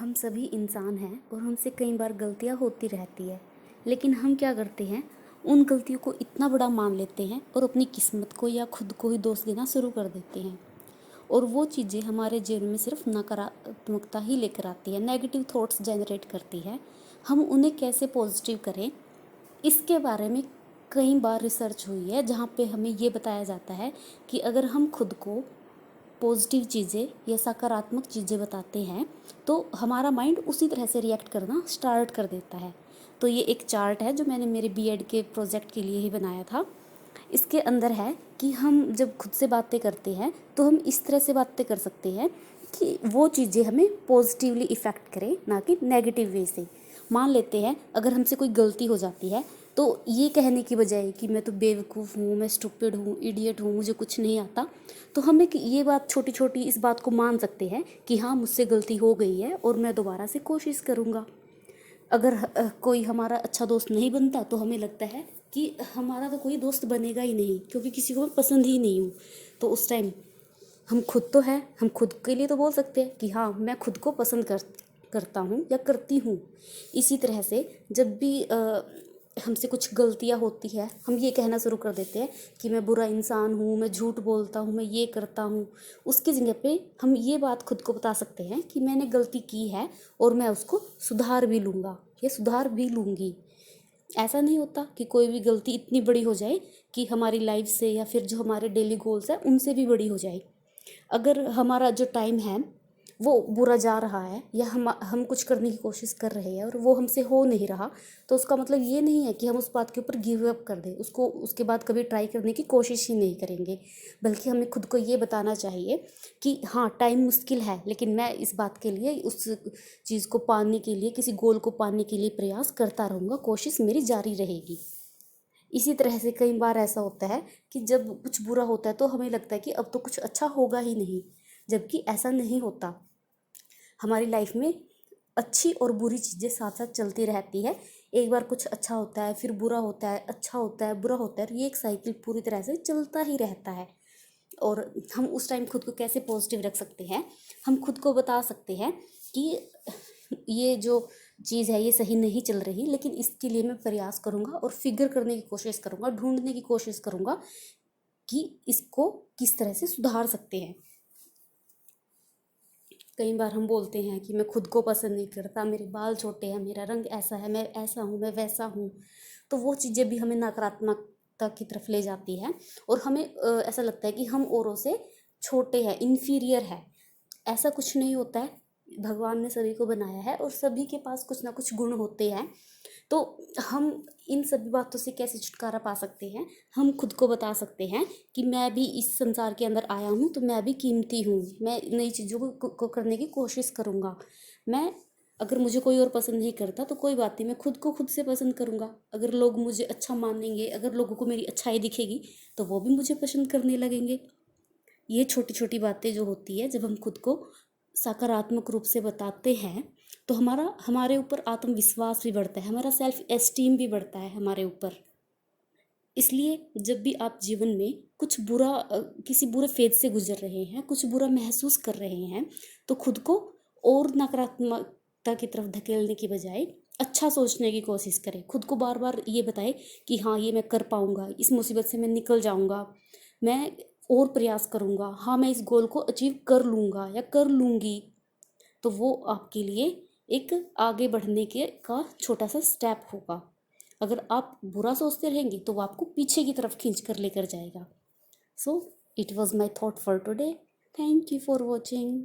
हम सभी इंसान हैं और हमसे कई बार गलतियां होती रहती है। लेकिन हम क्या करते हैं, उन गलतियों को इतना बड़ा मान लेते हैं और अपनी किस्मत को या खुद को ही दोष देना शुरू कर देते हैं। और वो चीज़ें हमारे जीवन में सिर्फ नकारात्मकता ही लेकर आती है, नेगेटिव थॉट्स जनरेट करती है। हम उन्हें कैसे पॉजिटिव करें, इसके बारे में कई बार रिसर्च हुई है, जहाँ पे हमें ये बताया जाता है कि अगर हम खुद को पॉजिटिव चीज़ें या सकारात्मक चीज़ें बताते हैं तो हमारा माइंड उसी तरह से रिएक्ट करना स्टार्ट कर देता है। तो ये एक चार्ट है जो मैंने मेरे बीएड के प्रोजेक्ट के लिए ही बनाया था। इसके अंदर है कि हम जब खुद से बातें करते हैं तो हम इस तरह से बातें कर सकते हैं कि वो चीज़ें हमें पॉजिटिवली इफ़ेक्ट करें, ना कि नेगेटिव वे से। मान लेते हैं अगर हमसे कोई गलती हो जाती है तो ये कहने की बजाय कि मैं तो बेवकूफ़ हूँ, मैं स्टूपिड हूँ, इडियट हूँ, मुझे कुछ नहीं आता, तो हम एक ये बात छोटी छोटी इस बात को मान सकते हैं कि हाँ, मुझसे गलती हो गई है और मैं दोबारा से कोशिश करूँगा। अगर कोई हमारा अच्छा दोस्त नहीं बनता तो हमें लगता है कि हमारा तो कोई दोस्त बनेगा ही नहीं, क्योंकि किसी को मैं पसंद ही नहीं हूँ। तो उस टाइम हम खुद तो है, हम खुद के लिए तो बोल सकते हैं कि हाँ, मैं खुद को पसंद करता हूँ या करती हूँ। इसी तरह से जब भी हमसे कुछ गलतियाँ होती है, हम ये कहना शुरू कर देते हैं कि मैं बुरा इंसान हूँ, मैं झूठ बोलता हूँ, मैं ये करता हूँ। उसकी जगह पे हम ये बात खुद को बता सकते हैं कि मैंने गलती की है और मैं उसको सुधार भी लूँगा या सुधार भी लूँगी। ऐसा नहीं होता कि कोई भी गलती इतनी बड़ी हो जाए कि हमारी लाइफ से या फिर जो हमारे डेली गोल्स हैं उनसे भी बड़ी हो जाए। अगर हमारा जो टाइम है वो बुरा जा रहा है या हम कुछ करने की कोशिश कर रहे हैं और वो हमसे हो नहीं रहा, तो उसका मतलब ये नहीं है कि हम उस बात के ऊपर गिव अप कर दें, उसको उसके बाद कभी ट्राई करने की कोशिश ही नहीं करेंगे। बल्कि हमें खुद को ये बताना चाहिए कि हाँ, टाइम मुश्किल है, लेकिन मैं इस बात के लिए, उस चीज़ को पाने के लिए, किसी गोल को पाने के लिए प्रयास करता रहूँगा, कोशिश मेरी जारी रहेगी। इसी तरह से कई बार ऐसा होता है कि जब कुछ बुरा होता है तो हमें लगता है कि अब तो कुछ अच्छा होगा ही नहीं, जबकि ऐसा नहीं होता। हमारी लाइफ में अच्छी और बुरी चीज़ें साथ साथ चलती रहती है। एक बार कुछ अच्छा होता है, फिर बुरा होता है, अच्छा होता है, बुरा होता है, ये एक साइकिल पूरी तरह से चलता ही रहता है। और हम उस टाइम खुद को कैसे पॉजिटिव रख सकते हैं, हम खुद को बता सकते हैं कि ये जो चीज़ है ये सही नहीं चल रही, लेकिन इसके लिए मैं प्रयास करूँगा और फिगर करने की कोशिश करूँगा, ढूंढने की कोशिश करूँगा कि इसको किस तरह से सुधार सकते हैं। कई बार हम बोलते हैं कि मैं खुद को पसंद नहीं करता, मेरे बाल छोटे हैं, मेरा रंग ऐसा है, मैं ऐसा हूँ, मैं वैसा हूँ। तो वो चीज़ें भी हमें नकारात्मकता की तरफ ले जाती है और हमें ऐसा लगता है कि हम औरों से छोटे हैं, इन्फीरियर है। ऐसा कुछ नहीं होता है। भगवान ने सभी को बनाया है और सभी के पास कुछ ना कुछ गुण होते हैं। तो हम इन सभी बातों से कैसे छुटकारा पा सकते हैं, हम खुद को बता सकते हैं कि मैं भी इस संसार के अंदर आया हूँ तो मैं भी कीमती हूँ, मैं नई चीज़ों को करने की कोशिश करूँगा। मैं, अगर मुझे कोई और पसंद नहीं करता तो कोई बात नहीं, मैं खुद को खुद से पसंद करूँगा। अगर लोग मुझे अच्छा मानेंगे, अगर लोगों को मेरी अच्छाई दिखेगी तो वो भी मुझे पसंद करने लगेंगे। ये छोटी छोटी बातें जो होती है, जब हम खुद को सकारात्मक रूप से बताते हैं तो हमारे ऊपर आत्मविश्वास भी बढ़ता है, हमारा सेल्फ एस्टीम भी बढ़ता है हमारे ऊपर। इसलिए जब भी आप जीवन में कुछ किसी बुरे फेज से गुजर रहे हैं, कुछ बुरा महसूस कर रहे हैं, तो खुद को और नकारात्मकता की तरफ धकेलने की बजाय अच्छा सोचने की कोशिश करें। खुद को बार बार ये बताएं कि हाँ, ये मैं कर पाऊँगा, इस मुसीबत से मैं निकल जाऊँगा, मैं और प्रयास करूँगा, हाँ, मैं इस गोल को अचीव कर लूँगा या कर लूँगी। तो वो आपके लिए एक आगे बढ़ने का छोटा सा स्टेप होगा। अगर आप बुरा सोचते रहेंगे तो वो आपको पीछे की तरफ खींच कर लेकर जाएगा। So it was my thought for today. Thank you for watching.